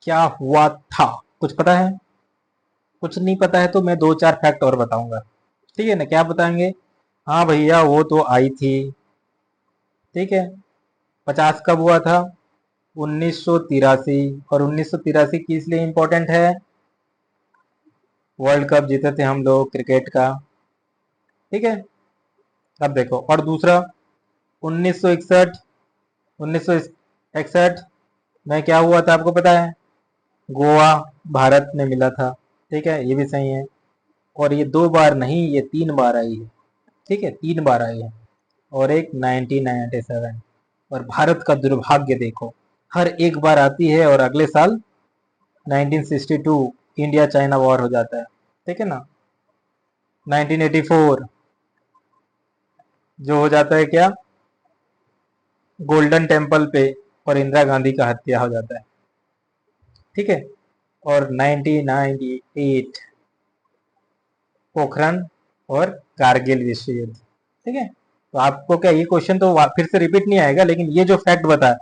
[SPEAKER 1] क्या हुआ था, कुछ पता है, कुछ नहीं पता है तो मैं 2-4 फैक्ट और बताऊंगा। ठीक है ना, क्या बताएंगे, हाँ भैया वो तो आई थी। ठीक है, 50 कब हुआ था, 1983। और 1983 किस लिए इंपॉर्टेंट है, वर्ल्ड कप जीते थे हम लोग क्रिकेट का। ठीक है, अब देखो, और दूसरा 1961, 1961 में क्या हुआ था आपको पता है, गोवा भारत में मिला था। ठीक है, ये भी सही है। और ये 2 बार नहीं, ये 3 बार आई है। ठीक है, 3 बार आई है, और एक 1997। और भारत का दुर्भाग्य देखो, हर एक बार आती है और अगले साल 1962 इंडिया चाइना वॉर हो जाता है। ठीक है ना, 1984 जो हो जाता है क्या, गोल्डन टेम्पल पे और इंदिरा गांधी का हत्या हो जाता है। ठीक है, और 1998 पोखरण और कारगिल विश्व युद्ध। ठीक है, तो आपको क्या ये क्वेश्चन तो फिर से रिपीट नहीं आएगा, लेकिन ये जो फैक्ट बता,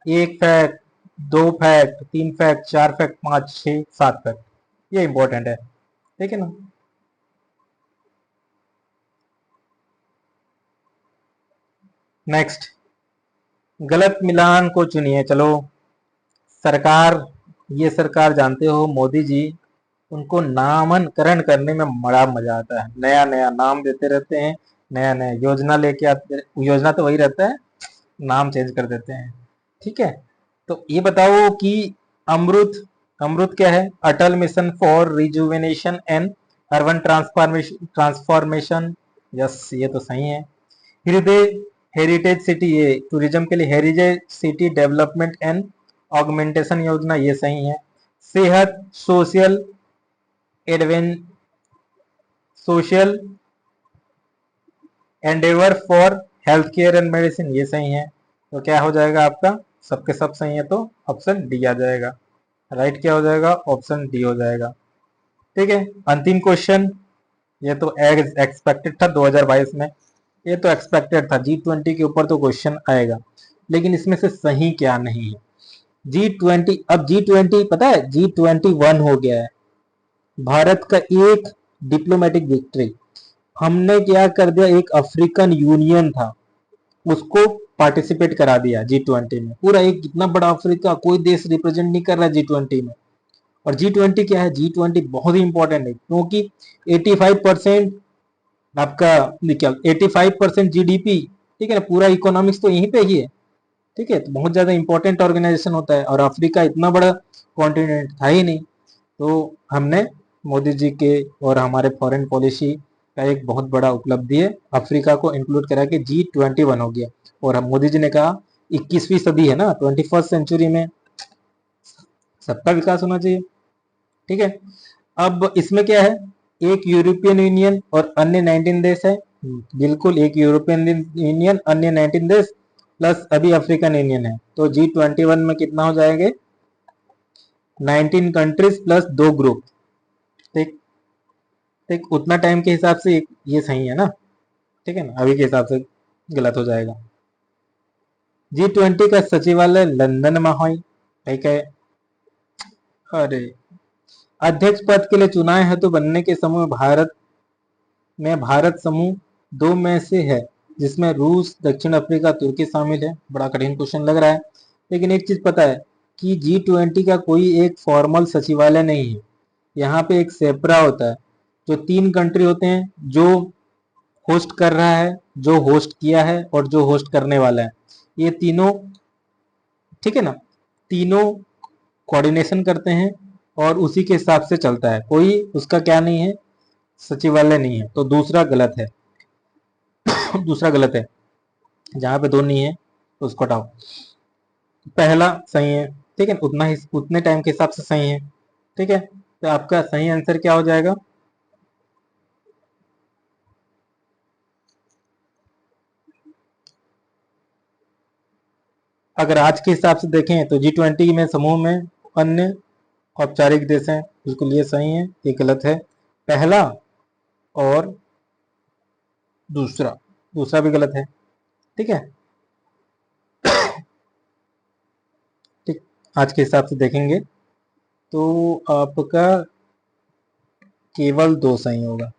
[SPEAKER 1] 1 fact, 2 fact, 3 fact, 4 fact, 5, 6, 7 fact, ये इंपॉर्टेंट है। ठीक है ना, नेक्स्ट, गलत मिलान को चुनिए। चलो, सरकार, ये सरकार जानते हो मोदी जी, उनको नामकरण करने में बड़ा मजा आता है, नया नया नाम देते रहते हैं, नया नया योजना लेके आते, योजना तो वही रहता है, नाम चेंज कर देते हैं। ठीक है, तो ये बताओ कि अमृत, अमृत क्या है, Atal mission for rejuvenation and urban transformation. Yes, ये तो सही है। हृदय हेरिटेज सिटी, ये टूरिज्म के लिए heritage city development and augmentation योजना, ये सही है। सेहत सोशल एडवें social endeavour for health care and medicine, ये सही है। तो क्या हो जाएगा आपका, सबके सब सही है, तो ऑप्शन डी आ जाएगा। राइट क्या हो जाएगा, ऑप्शन डी हो जाएगा। ठीक है, अंतिम क्वेश्चन, ये तो एक्सपेक्टेड था 2022 में, ये तो एक्सपेक्टेड था, G20 के ऊपर तो क्वेश्चन आएगा, लेकिन इसमें से सही क्या नहीं है। G20, अब G20 पता है G21 हो गया है, भारत का एक डिप्लोमेटिक विक्ट्री। हमने क्या कर दिया, एक अफ्रीकन यूनियन था उसको पार्टिसिपेट करा दिया G20 में। पूरा एक इतना बड़ा अफ्रीका, कोई देश रिप्रेजेंट नहीं कर रहा G20 में। और G20 क्या है, G20 बहुत ही इंपॉर्टेंट है, क्योंकि 85% आपका क्या 85% जीडीपी, ठीक है ना, पूरा इकोनॉमिक्स तो यहीं पे ही है। ठीक है, तो बहुत ज्यादा इंपॉर्टेंट ऑर्गेनाइजेशन होता है, और अफ्रीका इतना बड़ा कॉन्टिनेंट था ही नहीं। तो हमने मोदी जी के और हमारे फॉरेन पॉलिसी का एक बहुत बड़ा उपलब्धि है, अफ्रीका को इंक्लूड करा के G21 हो गया। और हम मोदी जी ने कहा 21वीं सदी है ना, 21st सेंचुरी में सबका विकास होना चाहिए। ठीक है, अब इसमें क्या है, एक यूरोपियन यूनियन और अन्य 19 देश है। बिल्कुल, एक यूरोपियन यूनियन, अन्य 19 देश, प्लस अभी अफ्रीकन यूनियन है। तो G21 में कितना हो जाएंगे, 19 कंट्रीज प्लस 2 ग्रुप। ठीक, ठीक, उतना टाइम के हिसाब से ये सही है ना। ठीक है ना, अभी के हिसाब से गलत हो जाएगा। G20 का सचिवालय लंदन में है। ठीक है, अरे अध्यक्ष पद के लिए चुनाव हेतु बनने के समूह भारत समूह 2 में से है, जिसमें रूस, दक्षिण अफ्रीका, तुर्की शामिल है। बड़ा कठिन क्वेश्चन लग रहा है, लेकिन एक चीज पता है कि G20 का कोई एक फॉर्मल सचिवालय नहीं है। यहाँ पे एक सेप्रा होता है, जो 3 कंट्री होते हैं, जो होस्ट कर रहा है, जो होस्ट किया है, और जो होस्ट करने वाला है। ये तीनों, ठीक है ना, तीनों कोऑर्डिनेशन करते हैं और उसी के हिसाब से चलता है। कोई उसका क्या नहीं है, सचिवालय नहीं है। तो दूसरा गलत है। दूसरा गलत है, जहां पे दो नहीं है तो उसको हटाओ। पहला सही है, ठीक है, उतना ही उतने टाइम के हिसाब से सही है। ठीक है, तो आपका सही आंसर क्या हो जाएगा, अगर आज के हिसाब से देखें तो G20 में समूह में अन्य औपचारिक देश हैं। बिल्कुल ये सही है, ये गलत है। पहला और दूसरा, दूसरा भी गलत है। ठीक है, ठीक, आज के हिसाब से देखेंगे तो आपका केवल 2 सही होगा।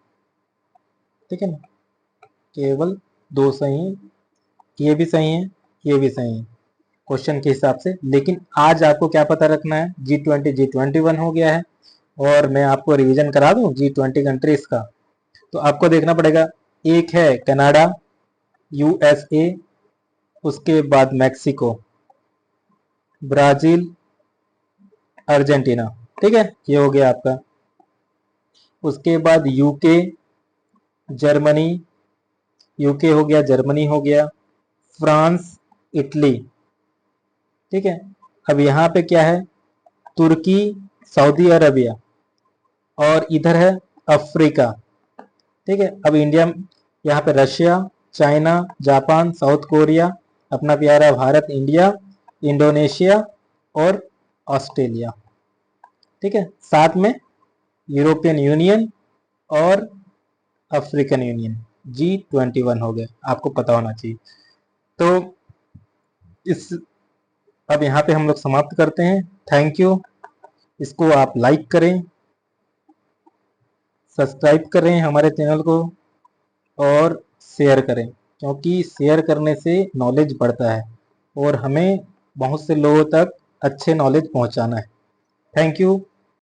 [SPEAKER 1] ठीक है ना, केवल 2 सही, ये भी सही है, ये भी सही है क्वेश्चन के हिसाब से। लेकिन आज आपको क्या पता रखना है, G21 हो गया है, और मैं आपको रिवीजन करा दूं G20 कंट्रीज का। तो आपको देखना पड़ेगा, एक है कनाडा, यूएसए, उसके बाद मैक्सिको, ब्राजील, अर्जेंटीना। ठीक है, ये हो गया आपका। उसके बाद यूके, जर्मनी, यूके हो गया, जर्मनी हो गया, फ्रांस, इटली। ठीक है, अब यहाँ पे क्या है, तुर्की, सऊदी अरबिया, और इधर है अफ्रीका। ठीक है, अब इंडिया, यहाँ पे Russia, China, Japan, south Korea, अपना प्यारा भारत, इंडिया, इंडोनेशिया और ऑस्ट्रेलिया। ठीक है, साथ में यूरोपियन यूनियन और अफ्रीकन यूनियन। G21 हो गए, आपको पता होना चाहिए। तो इस, अब यहाँ पे हम लोग समाप्त करते हैं। Thank you. इसको आप लाइक करें, सब्सक्राइब करें हमारे चैनल को, और शेयर करें, क्योंकि शेयर करने से नॉलेज बढ़ता है और हमें बहुत से लोगों तक अच्छे नॉलेज पहुंचाना है। Thank you.